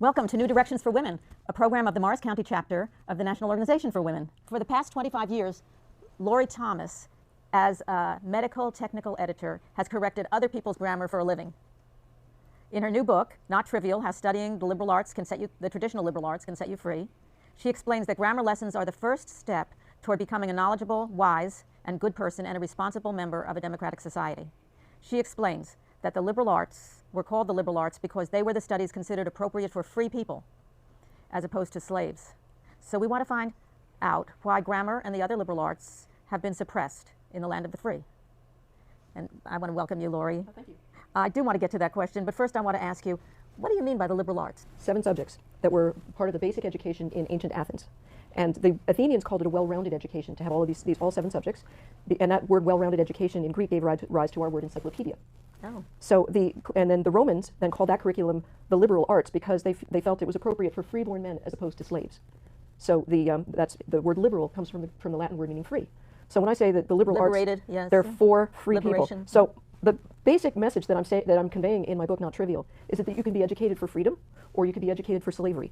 Welcome to New Directions for Women, a program of the Morris County chapter of the National Organization for Women. For the past 25 years, Laurie Thomas, as a medical technical editor, has corrected other people's grammar for a living. In her new book, Not Trivial, How Studying the Liberal Arts Can Set You, the Traditional Liberal Arts Can Set You Free, she explains that grammar lessons are the first step toward becoming a knowledgeable, wise, and good person and a responsible member of a democratic society. She explains that the liberal arts were called the liberal arts because they were the studies considered appropriate for free people as opposed to slaves. So we want to find out why grammar and the other liberal arts have been suppressed in the land of the free. And I want to welcome you, Laurie. Oh, thank you. I do want to get to that question, but first I want to ask you, what do you mean by the liberal arts? 7 subjects that were part of the basic education in ancient Athens. And the Athenians called it a well-rounded education, to have all of these all 7 subjects. And that word well-rounded education in Greek gave rise to our word encyclopedia. Oh. So and then the Romans then called that curriculum the liberal arts because they felt it was appropriate for freeborn men as opposed to slaves. So that's the word liberal comes from the Latin word meaning free. So when I say that the liberal Liberated, arts, yes. they're for free Liberation. people. So the basic message that I'm conveying in my book, Not Trivial, is that you can be educated for freedom or you can be educated for slavery.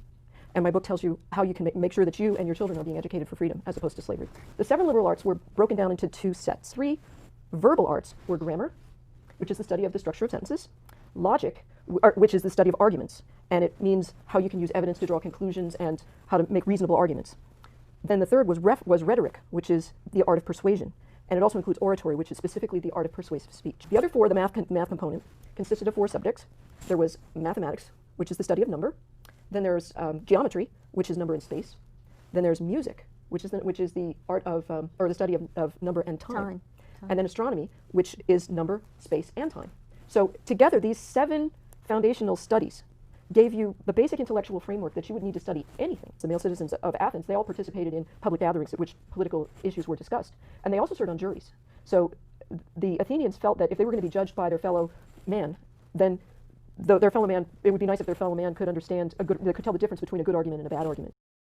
And my book tells you how you can make sure that you and your children are being educated for freedom as opposed to slavery. The 7 liberal arts were broken down into 2 sets. 3 verbal arts were grammar, which is the study of the structure of sentences, logic, which is the study of arguments, and it means how you can use evidence to draw conclusions and how to make reasonable arguments. Then the third was rhetoric, which is the art of persuasion, and it also includes oratory, which is specifically the art of persuasive speech. The other 4, the math component, consisted of 4 subjects. There was mathematics, which is the study of number. Then there's geometry, which is number and space. Then there's music, which is the art of or the study of number and time. And then astronomy, which is number, space, and time. So together, these 7 foundational studies gave you the basic intellectual framework that you would need to study anything. The male citizens of Athens, they all participated in public gatherings at which political issues were discussed. And they also served on juries. So the Athenians felt that if they were going to be judged by their fellow man, then their fellow man, it would be nice if their fellow man could understand could tell the difference between a good argument and a bad argument.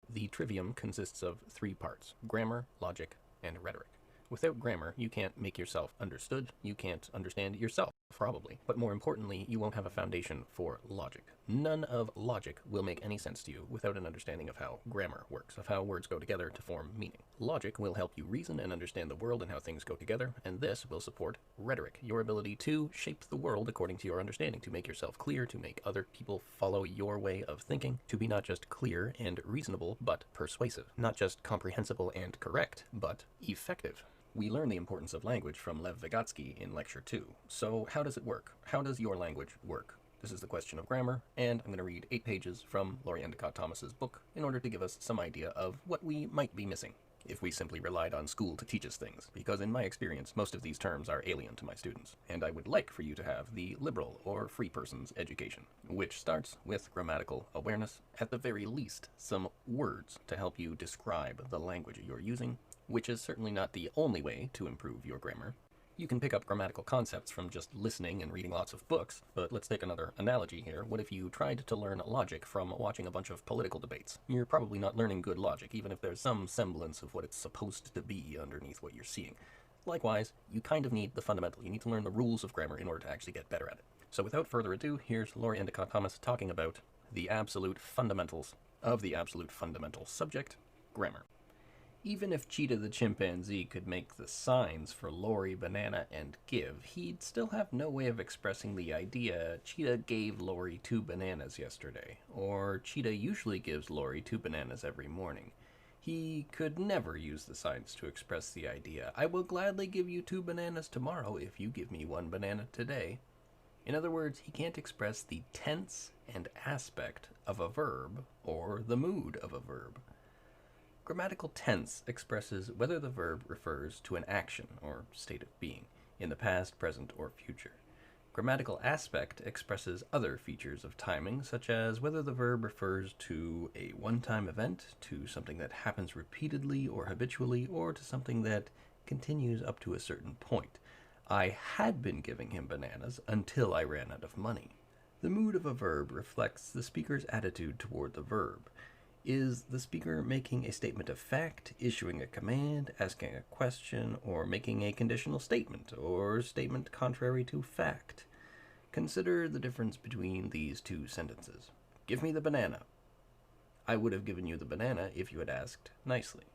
The Trivium consists of 3 parts: grammar, logic, and rhetoric. Without grammar, you can't make yourself understood, you can't understand yourself, probably. But more importantly, you won't have a foundation for logic. None of logic will make any sense to you without an understanding of how grammar works, of how words go together to form meaning. Logic will help you reason and understand the world and how things go together, and this will support rhetoric, your ability to shape the world according to your understanding, to make yourself clear, to make other people follow your way of thinking, to be not just clear and reasonable, but persuasive. Not just comprehensible and correct, but effective. We learn the importance of language from Lev Vygotsky in Lecture 2. So how does it work? How does your language work? This is the question of grammar, and I'm going to read 8 pages from Laurie Endicott Thomas's book in order to give us some idea of what we might be missing if we simply relied on school to teach us things, because in my experience, most of these terms are alien to my students, and I would like for you to have the liberal or free person's education, which starts with grammatical awareness, at the very least, some words to help you describe the language you're using, which is certainly not the only way to improve your grammar. You can pick up grammatical concepts from just listening and reading lots of books, but let's take another analogy here. What if you tried to learn logic from watching a bunch of political debates? You're probably not learning good logic, even if there's some semblance of what it's supposed to be underneath what you're seeing. Likewise, you kind of need the fundamental. You need to learn the rules of grammar in order to actually get better at it. So without further ado, here's Laurie Endicott Thomas talking about the absolute fundamentals of the absolute fundamental subject, grammar. Even if Cheetah the chimpanzee could make the signs for Laurie, banana, and give, he'd still have no way of expressing the idea Cheetah gave Laurie 2 bananas yesterday, or Cheetah usually gives Laurie 2 bananas every morning. He could never use the signs to express the idea, I will gladly give you 2 bananas tomorrow if you give me 1 banana today. In other words, he can't express the tense and aspect of a verb, or the mood of a verb. Grammatical tense expresses whether the verb refers to an action or state of being, in the past, present, or future. Grammatical aspect expresses other features of timing, such as whether the verb refers to a one-time event, to something that happens repeatedly or habitually, or to something that continues up to a certain point. I had been giving him bananas until I ran out of money. The mood of a verb reflects the speaker's attitude toward the verb. Is the speaker making a statement of fact, issuing a command, asking a question, or making a conditional statement, or statement contrary to fact? Consider the difference between these 2 sentences. "Give me the banana." I would have given you the banana if you had asked nicely.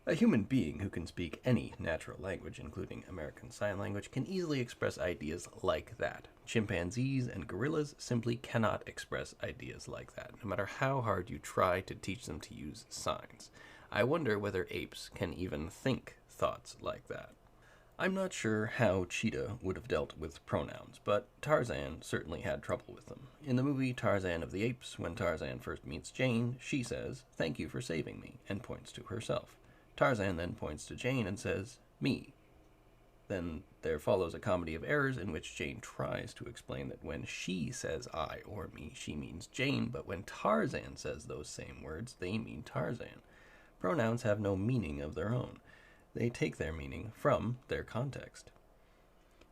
A human being who can speak any natural language, including American Sign Language, can easily express ideas like that. Chimpanzees and gorillas simply cannot express ideas like that, no matter how hard you try to teach them to use signs. I wonder whether apes can even think thoughts like that. I'm not sure how Cheetah would have dealt with pronouns, but Tarzan certainly had trouble with them. In the movie Tarzan of the Apes, when Tarzan first meets Jane, she says, "Thank you for saving me," and points to herself. Tarzan then points to Jane and says, "Me." Then there follows a comedy of errors in which Jane tries to explain that when she says I or me, she means Jane, but when Tarzan says those same words, they mean Tarzan. Pronouns have no meaning of their own. They take their meaning from their context.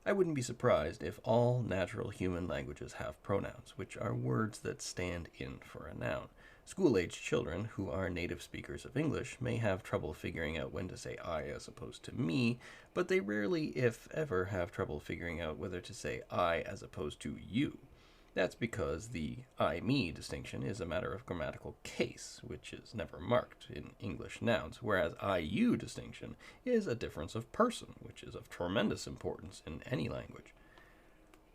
I wouldn't be surprised if all natural human languages have pronouns, which are words that stand in for a noun. School-aged children who are native speakers of English may have trouble figuring out when to say I as opposed to me, but they rarely, if ever, have trouble figuring out whether to say I as opposed to you. That's because the I-me distinction is a matter of grammatical case, which is never marked in English nouns, whereas I-you distinction is a difference of person, which is of tremendous importance in any language.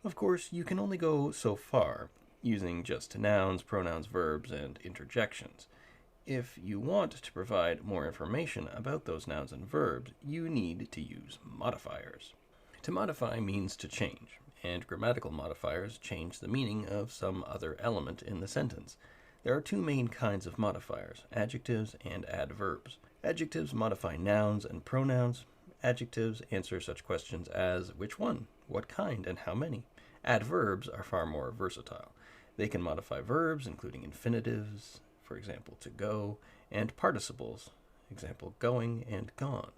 Of course, you can only go so far using just nouns, pronouns, verbs, and interjections. If you want to provide more information about those nouns and verbs, you need to use modifiers. To modify means to change, and grammatical modifiers change the meaning of some other element in the sentence. There are two main kinds of modifiers, adjectives and adverbs. Adjectives modify nouns and pronouns. Adjectives answer such questions as which one, what kind, and how many. Adverbs are far more versatile. They can modify verbs, including infinitives, for example, to go, and participles, example, going and gone.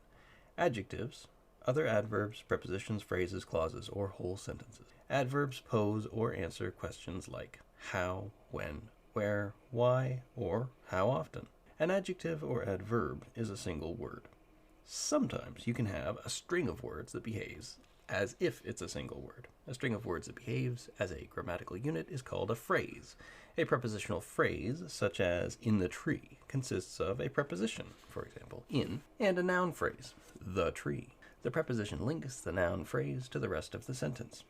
Adjectives, other adverbs, prepositions, phrases, clauses, or whole sentences. Adverbs pose or answer questions like how, when, where, why, or how often. An adjective or adverb is a single word. Sometimes you can have a string of words that behaves as if it's a single word. A string of words that behaves as a grammatical unit is called a phrase. A prepositional phrase, such as in the tree, consists of a preposition, for example, in, and a noun phrase, the tree. The preposition links the noun phrase to the rest of the sentence.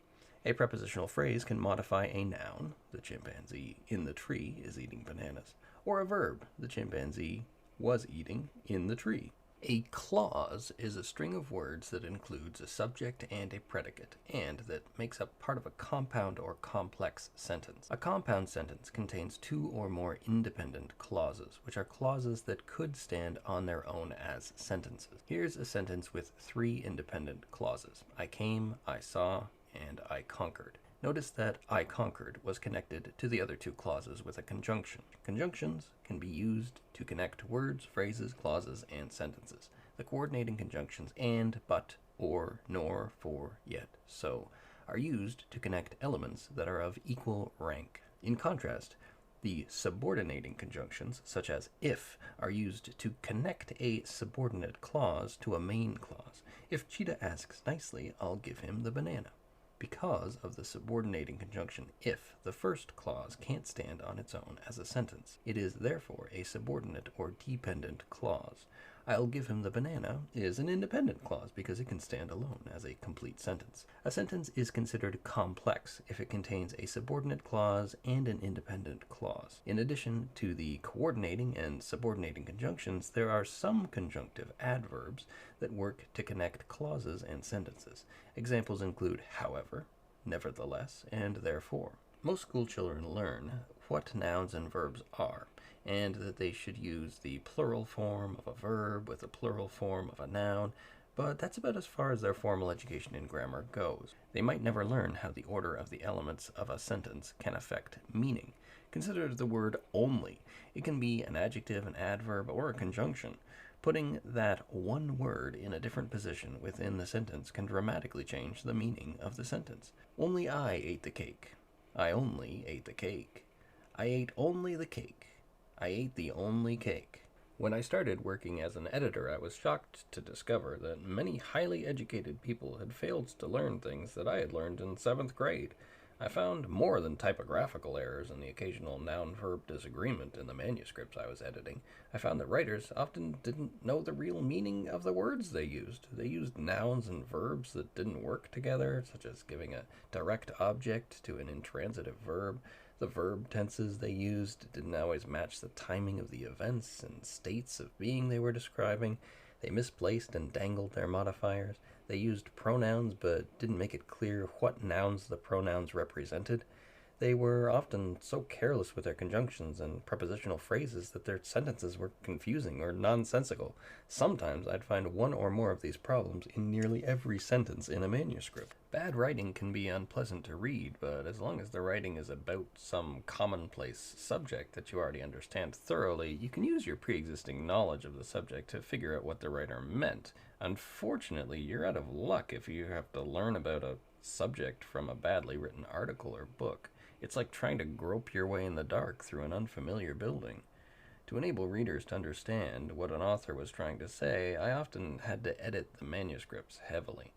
A prepositional phrase can modify a noun, the chimpanzee in the tree is eating bananas, or a verb, the chimpanzee was eating in the tree. A clause is a string of words that includes a subject and a predicate, and that makes up part of a compound or complex sentence. A compound sentence contains two or more independent clauses, which are clauses that could stand on their own as sentences. Here's a sentence with three independent clauses. I came, I saw, and I conquered. Notice that I conquered was connected to the other two clauses with a conjunction. Conjunctions can be used to connect words, phrases, clauses, and sentences. The coordinating conjunctions and, but, or, nor, for, yet, so are used to connect elements that are of equal rank. In contrast, the subordinating conjunctions, such as if, are used to connect a subordinate clause to a main clause. If Cheetah asks nicely, I'll give him the banana. Because of the subordinating conjunction if, the first clause can't stand on its own as a sentence. It is therefore a subordinate or dependent clause. I'll give him the banana is an independent clause because it can stand alone as a complete sentence. A sentence is considered complex if it contains a subordinate clause and an independent clause. In addition to the coordinating and subordinating conjunctions, there are some conjunctive adverbs that work to connect clauses and sentences. Examples include however, nevertheless, and therefore. Most school children learn what nouns and verbs are, and that they should use the plural form of a verb with the plural form of a noun, but that's about as far as their formal education in grammar goes. They might never learn how the order of the elements of a sentence can affect meaning. Consider the word only. It can be an adjective, an adverb, or a conjunction. Putting that one word in a different position within the sentence can dramatically change the meaning of the sentence. Only I ate the cake. I only ate the cake. I ate only the cake. I ate the only cake. When I started working as an editor, I was shocked to discover that many highly educated people had failed to learn things that I had learned in 7th grade. I found more than typographical errors and the occasional noun-verb disagreement in the manuscripts I was editing. I found that writers often didn't know the real meaning of the words they used. They used nouns and verbs that didn't work together, such as giving a direct object to an intransitive verb. The verb tenses they used didn't always match the timing of the events and states of being they were describing. They misplaced and dangled their modifiers. They used pronouns but didn't make it clear what nouns the pronouns represented. They were often so careless with their conjunctions and prepositional phrases that their sentences were confusing or nonsensical. Sometimes I'd find one or more of these problems in nearly every sentence in a manuscript. Bad writing can be unpleasant to read, but as long as the writing is about some commonplace subject that you already understand thoroughly, you can use your pre-existing knowledge of the subject to figure out what the writer meant. Unfortunately, you're out of luck if you have to learn about a subject from a badly written article or book. It's like trying to grope your way in the dark through an unfamiliar building. To enable readers to understand what an author was trying to say, I often had to edit the manuscripts heavily.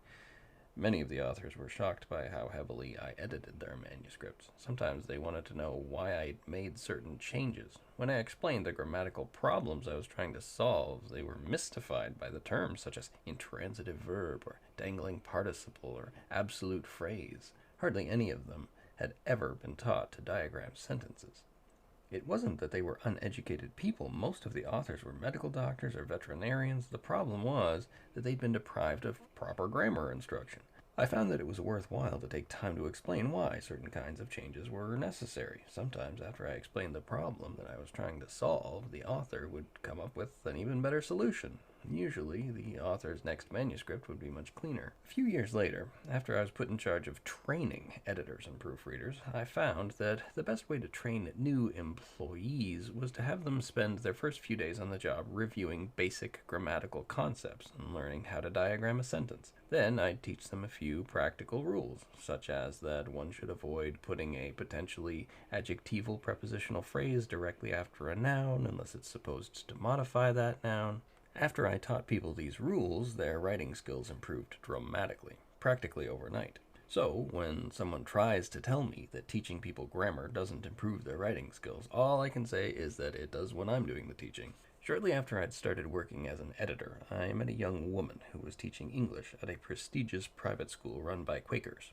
Many of the authors were shocked by how heavily I edited their manuscripts. Sometimes they wanted to know why I made certain changes. When I explained the grammatical problems I was trying to solve, they were mystified by the terms such as intransitive verb or dangling participle or absolute phrase. Hardly any of them had ever been taught to diagram sentences. It wasn't that they were uneducated people. Most of the authors were medical doctors or veterinarians. The problem was that they'd been deprived of proper grammar instruction. I found that it was worthwhile to take time to explain why certain kinds of changes were necessary. Sometimes after I explained the problem that I was trying to solve, the author would come up with an even better solution. Usually, the author's next manuscript would be much cleaner. A few years later, after I was put in charge of training editors and proofreaders, I found that the best way to train new employees was to have them spend their first few days on the job reviewing basic grammatical concepts and learning how to diagram a sentence. Then I'd teach them a few practical rules, such as that one should avoid putting a potentially adjectival prepositional phrase directly after a noun unless it's supposed to modify that noun. After I taught people these rules, their writing skills improved dramatically, practically overnight. So, when someone tries to tell me that teaching people grammar doesn't improve their writing skills, all I can say is that it does when I'm doing the teaching. Shortly after I'd started working as an editor, I met a young woman who was teaching English at a prestigious private school run by Quakers.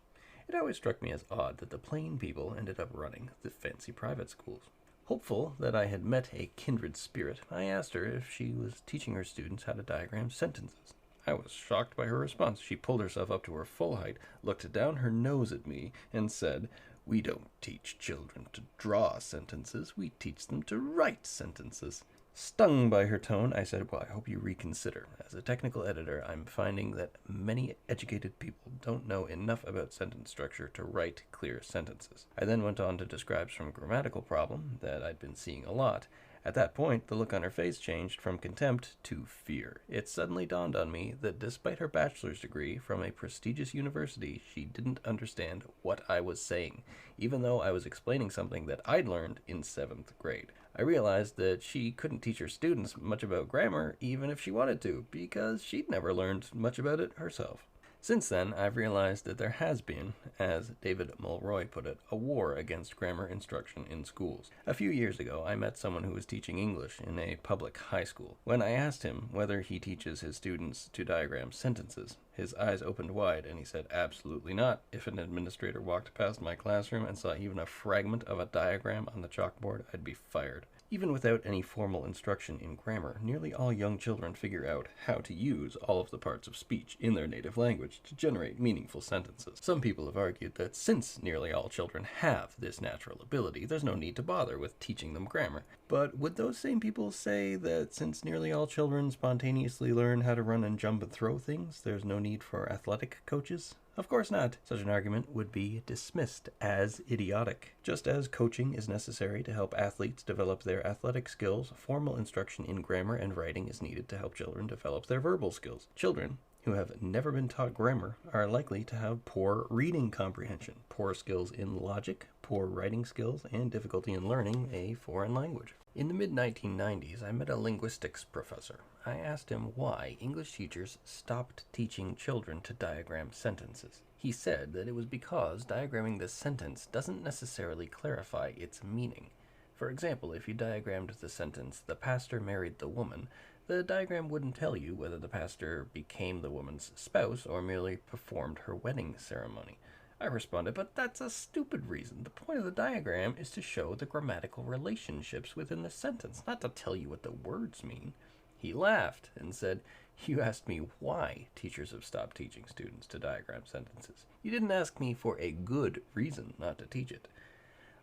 It always struck me as odd that the plain people ended up running the fancy private schools. Hopeful that I had met a kindred spirit, I asked her if she was teaching her students how to diagram sentences. I was shocked by her response. She pulled herself up to her full height, looked down her nose at me, and said, "We don't teach children to draw sentences, we teach them to write sentences." Stung by her tone, I said, "Well, I hope you reconsider. As a technical editor, I'm finding that many educated people don't know enough about sentence structure to write clear sentences." I then went on to describe some grammatical problem that I'd been seeing a lot. At that point, the look on her face changed from contempt to fear. It suddenly dawned on me that despite her bachelor's degree from a prestigious university, she didn't understand what I was saying, even though I was explaining something that I'd learned in 7th grade. I realized that she couldn't teach her students much about grammar, even if she wanted to, because she'd never learned much about it herself. Since then, I've realized that there has been, as David Mulroy put it, a war against grammar instruction in schools. A few years ago, I met someone who was teaching English in a public high school. When I asked him whether he teaches his students to diagram sentences, his eyes opened wide and he said, "Absolutely not. If an administrator walked past my classroom and saw even a fragment of a diagram on the chalkboard, I'd be fired." Even without any formal instruction in grammar, nearly all young children figure out how to use all of the parts of speech in their native language to generate meaningful sentences. Some people have argued that since nearly all children have this natural ability, there's no need to bother with teaching them grammar. But would those same people say that since nearly all children spontaneously learn how to run and jump and throw things, there's no need for athletic coaches? Of course not. Such an argument would be dismissed as idiotic. Just as coaching is necessary to help athletes develop their athletic skills, formal instruction in grammar and writing is needed to help children develop their verbal skills. Children who have never been taught grammar are likely to have poor reading comprehension, poor skills in logic, poor writing skills, and difficulty in learning a foreign language. In the mid-1990s, I met a linguistics professor. I asked him why English teachers stopped teaching children to diagram sentences. He said that it was because diagramming the sentence doesn't necessarily clarify its meaning. For example, if you diagrammed the sentence, "The pastor married the woman," the diagram wouldn't tell you whether the pastor became the woman's spouse or merely performed her wedding ceremony. I responded, "But that's a stupid reason. The point of the diagram is to show the grammatical relationships within the sentence, not to tell you what the words mean." He laughed and said, "You asked me why teachers have stopped teaching students to diagram sentences. You didn't ask me for a good reason not to teach it."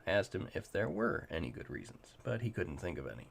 I asked him if there were any good reasons, but he couldn't think of any.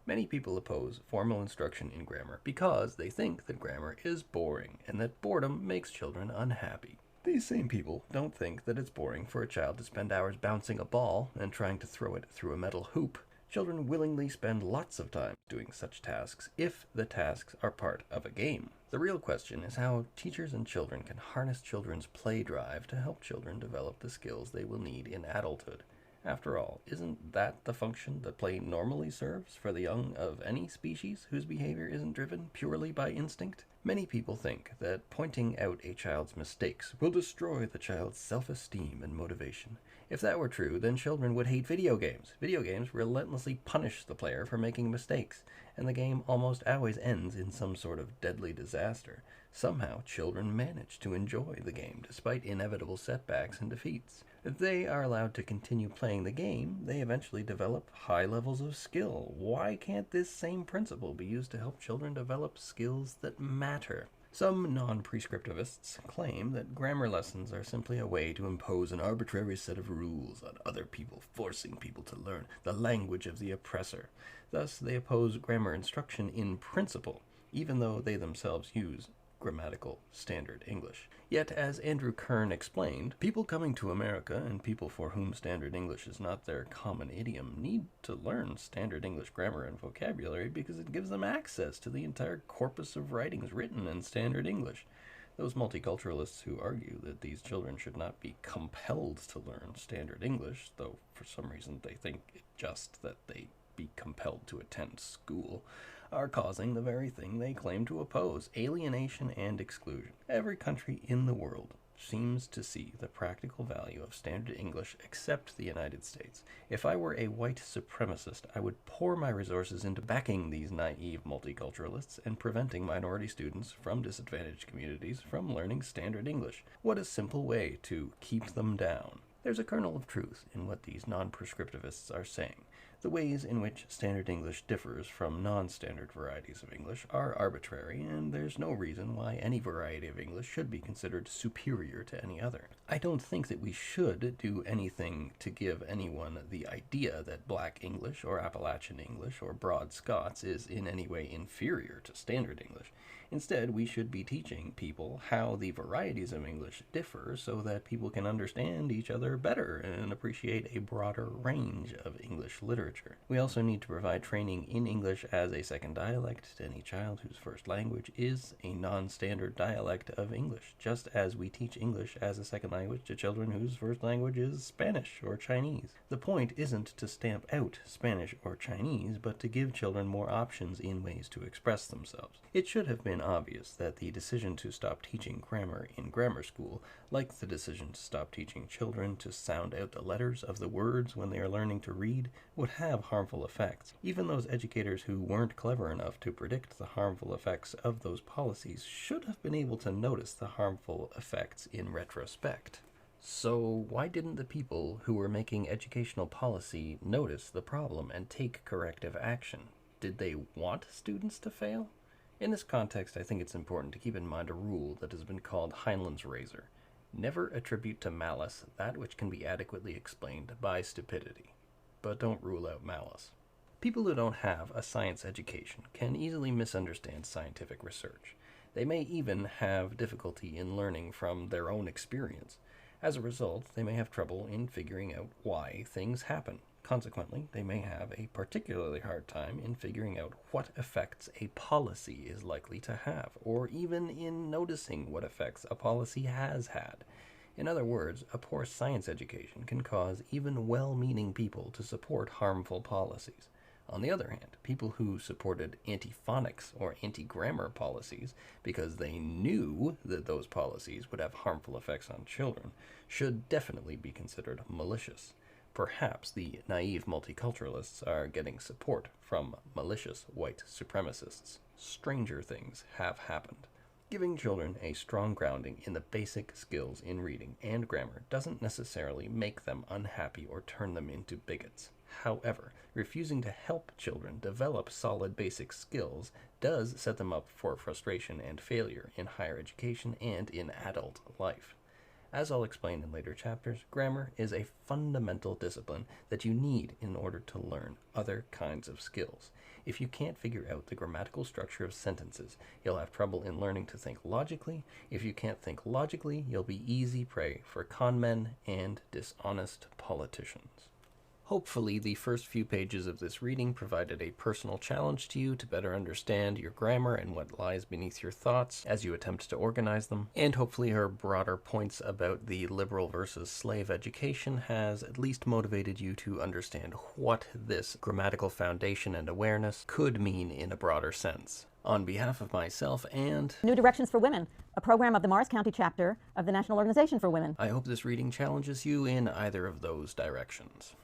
Many people oppose formal instruction in grammar because they think that grammar is boring and that boredom makes children unhappy. These same people don't think that it's boring for a child to spend hours bouncing a ball and trying to throw it through a metal hoop. Children willingly spend lots of time doing such tasks if the tasks are part of a game. The real question is how teachers and children can harness children's play drive to help children develop the skills they will need in adulthood. After all, isn't that the function that play normally serves for the young of any species whose behavior isn't driven purely by instinct? Many people think that pointing out a child's mistakes will destroy the child's self-esteem and motivation. If that were true, then children would hate video games. Video games relentlessly punish the player for making mistakes, and the game almost always ends in some sort of deadly disaster. Somehow, children manage to enjoy the game despite inevitable setbacks and defeats. If they are allowed to continue playing the game, they eventually develop high levels of skill. Why can't this same principle be used to help children develop skills that matter? Some non-prescriptivists claim that grammar lessons are simply a way to impose an arbitrary set of rules on other people, forcing people to learn the language of the oppressor. Thus, they oppose grammar instruction in principle, even though they themselves use grammatical standard English. Yet, as Andrew Kern explained, people coming to America and people for whom standard English is not their common idiom need to learn standard English grammar and vocabulary because it gives them access to the entire corpus of writings written in standard English. Those multiculturalists who argue that these children should not be compelled to learn standard English, though for some reason they think just that they be compelled to attend school, are causing the very thing they claim to oppose: alienation and exclusion. Every country in the world seems to see the practical value of standard English except the United States. If I were a white supremacist, I would pour my resources into backing these naive multiculturalists and preventing minority students from disadvantaged communities from learning standard English. What a simple way to keep them down. There's a kernel of truth in what these non-prescriptivists are saying. The ways in which standard English differs from non-standard varieties of English are arbitrary, and there's no reason why any variety of English should be considered superior to any other. I don't think that we should do anything to give anyone the idea that Black English or Appalachian English or Broad Scots is in any way inferior to standard English. Instead, we should be teaching people how the varieties of English differ so that people can understand each other better and appreciate a broader range of English literature. We also need to provide training in English as a second dialect to any child whose first language is a non-standard dialect of English, just as we teach English as a second language to children whose first language is Spanish or Chinese. The point isn't to stamp out Spanish or Chinese, but to give children more options in ways to express themselves. It should have been obvious that the decision to stop teaching grammar in grammar school, like the decision to stop teaching children to sound out the letters of the words when they are learning to read, would have harmful effects. Even those educators who weren't clever enough to predict the harmful effects of those policies should have been able to notice the harmful effects in retrospect. So why didn't the people who were making educational policy notice the problem and take corrective action? Did they want students to fail? In this context, I think it's important to keep in mind a rule that has been called Heinlein's razor. Never attribute to malice that which can be adequately explained by stupidity, but don't rule out malice. People who don't have a science education can easily misunderstand scientific research. They may even have difficulty in learning from their own experience. As a result, they may have trouble in figuring out why things happen. Consequently, they may have a particularly hard time in figuring out what effects a policy is likely to have, or even in noticing what effects a policy has had. In other words, a poor science education can cause even well-meaning people to support harmful policies. On the other hand, people who supported anti-phonics or anti-grammar policies because they knew that those policies would have harmful effects on children should definitely be considered malicious. Perhaps the naive multiculturalists are getting support from malicious white supremacists. Stranger things have happened. Giving children a strong grounding in the basic skills in reading and grammar doesn't necessarily make them unhappy or turn them into bigots. However, refusing to help children develop solid basic skills does set them up for frustration and failure in higher education and in adult life. As I'll explain in later chapters, grammar is a fundamental discipline that you need in order to learn other kinds of skills. If you can't figure out the grammatical structure of sentences, you'll have trouble in learning to think logically. If you can't think logically, you'll be easy prey for con men and dishonest politicians. Hopefully, the first few pages of this reading provided a personal challenge to you to better understand your grammar and what lies beneath your thoughts as you attempt to organize them. And hopefully her broader points about the liberal versus slave education has at least motivated you to understand what this grammatical foundation and awareness could mean in a broader sense. On behalf of myself and New Directions for Women, a program of the Morris County chapter of the National Organization for Women. I hope this reading challenges you in either of those directions.